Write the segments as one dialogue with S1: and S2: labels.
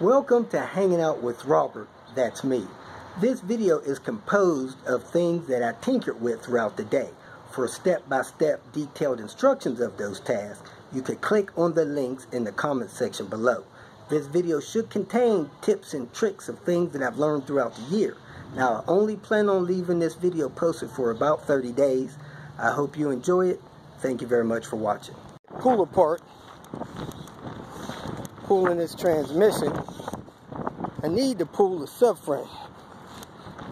S1: Welcome to Hanging Out with Robert, that's me. This video is composed of things that I tinkered with throughout the day. For step-by-step detailed instructions of those tasks, you can click on the links in the comment section below. This video should contain tips and tricks of things that I've learned throughout the year. Now, I only plan on leaving this video posted for about 30 days. I hope you enjoy it. Thank you very much for watching. Pull apart. Pulling this transmission, I need to pull the subframe.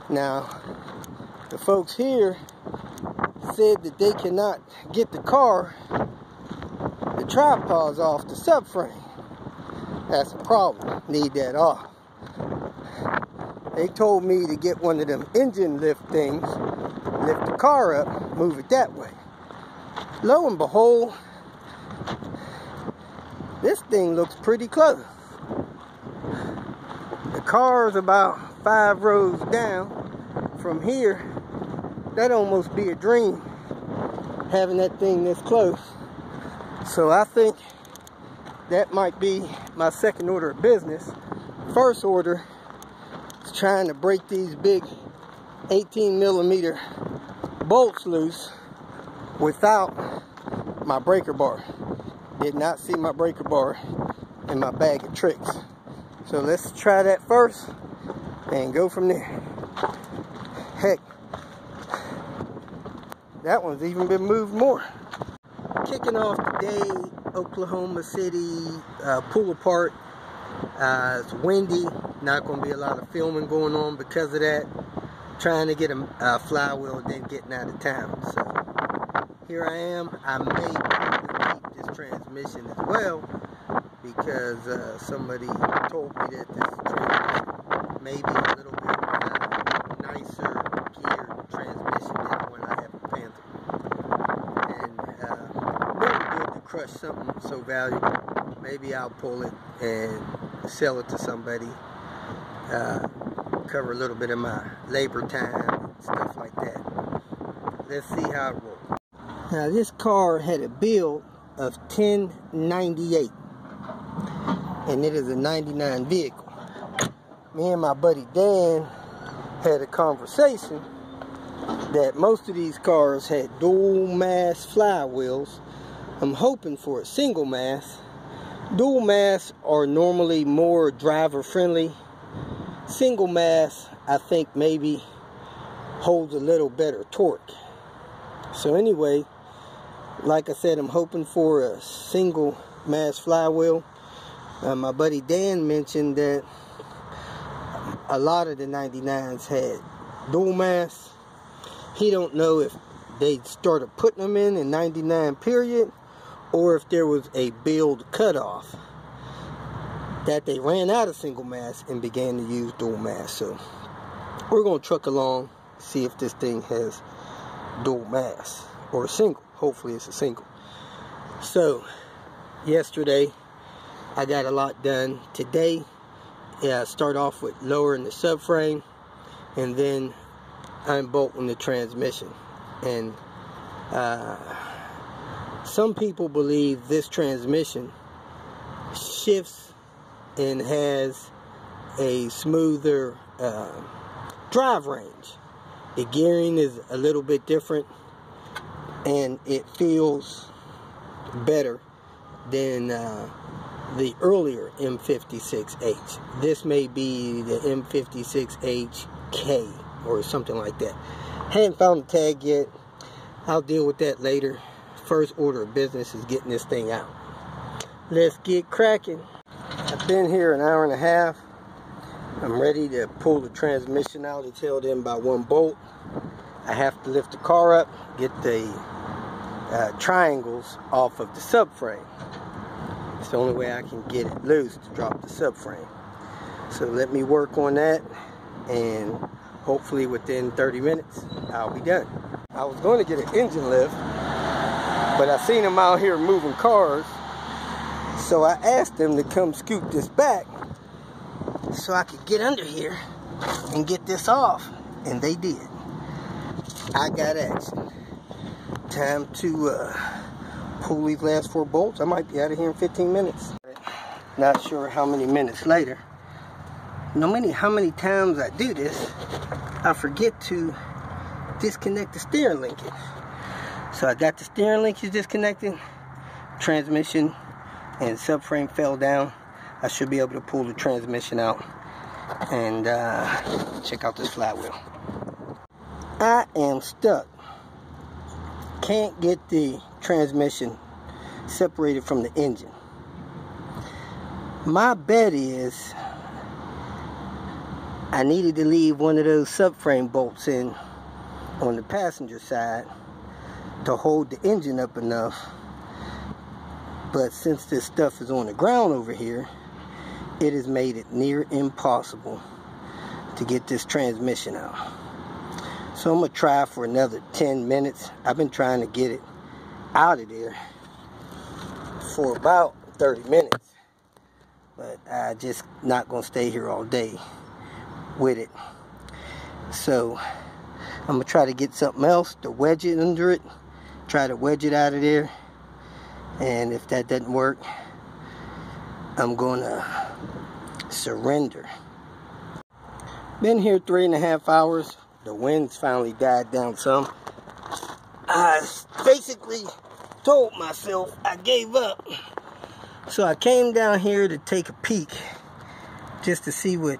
S1: Now, the folks here said that they cannot get the tripods off the subframe. That's a problem. Need that off. They told me to get one of them engine lift things, lift the car up, move it that way. Lo and behold, this thing looks pretty close. The car's about 5 rows down from here. That'd almost be a dream, having that thing this close. So I think that might be my second order of business. First order is trying to break these big 18mm bolts loose without my breaker bar. Did not see my breaker bar in my bag of tricks. So let's try that first and go from there. Heck, that one's even been moved more. Kicking off today, Oklahoma City pull apart. It's windy, not going to be a lot of filming going on because of that. Trying to get a flywheel, then getting out of town. So here I am. I may this transmission as well because somebody told me that this transmission may be a little bit nicer geared transmission than the one I have in Panther. And really good to crush something so valuable. Maybe I'll pull it and sell it to somebody, cover a little bit of my labor time and stuff like that. Let's see how it rolls. Now this car had a build of 1098, and it is a 99 vehicle. Me and my buddy Dan had a conversation that most of these cars had dual mass flywheels. I'm hoping for a single mass. Dual mass are normally more driver friendly. Single mass, I think, maybe holds a little better torque. So anyway, like I said, I'm hoping for a single mass flywheel. My buddy Dan mentioned that a lot of the 99s had dual mass. He don't know if they started putting them in 99 period, or if there was a build cutoff that they ran out of single mass and began to use dual mass. So we're going to truck along, see if this thing has dual mass or a single. Hopefully it's a single. So yesterday I got a lot done. Today start off with lowering the subframe and then unbolting the transmission. And some people believe this transmission shifts and has a smoother drive range. The gearing is a little bit different, and it feels better than the earlier M56H. This may be the M56HK or something like that. Hadn't found the tag yet. I'll deal with that later. First order of business is getting this thing out. Let's get cracking. I've been here an hour and a half. I'm ready to pull the transmission out. It's held in by one bolt. I have to lift the car up, get the triangles off of the subframe. It's the only way I can get it loose to drop the subframe. So let me work on that, and hopefully within 30 minutes I'll be done. I was going to get an engine lift, but I seen them out here moving cars, so I asked them to come scoot this back so I could get under here and get this off, and they did. I got action. Time to pull these last 4 bolts. I might be out of here in 15 minutes. Not sure how many minutes later. no matter how many times I do this, I forget to disconnect the steering linkage. So I got the steering linkage disconnected, transmission and subframe fell down. I should be able to pull the transmission out and check out this flywheel. I am stuck. Can't get the transmission separated from the engine. My bet is I needed to leave one of those subframe bolts in on the passenger side to hold the engine up enough. But since this stuff is on the ground over here, it has made it near impossible to get this transmission out. So I'm going to try for another 10 minutes. I've been trying to get it out of there for about 30 minutes. But I just not going to stay here all day with it. So I'm going to try to get something else to wedge it under it. Try to wedge it out of there. And if that doesn't work, I'm going to surrender. Been here 3.5 hours. The wind's finally died down some. I basically told myself I gave up. So I came down here to take a peek just to see what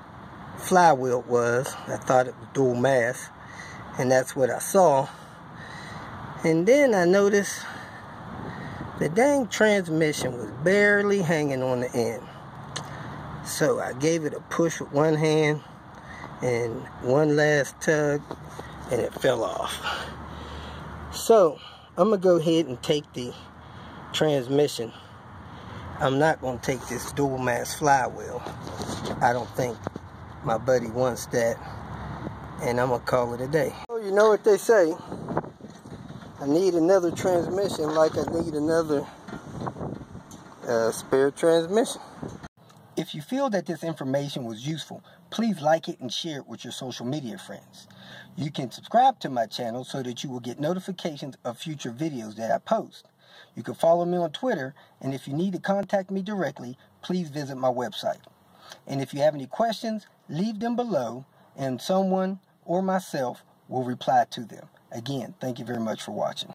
S1: flywheel was. I thought it was dual mass, and that's what I saw. And then I noticed the dang transmission was barely hanging on the end. So I gave it a push with one hand and one last tug, and it fell off. So I'm gonna go ahead and take the transmission. I'm not gonna take this dual mass flywheel. I don't think my buddy wants that, and I'm gonna call it a day. So you know what they say, I need another transmission like I need another spare transmission. If you feel that this information was useful, please like it and share it with your social media friends. You can subscribe to my channel so that you will get notifications of future videos that I post. You can follow me on Twitter, and if you need to contact me directly, please visit my website. And if you have any questions, leave them below, and someone or myself will reply to them. Again, thank you very much for watching.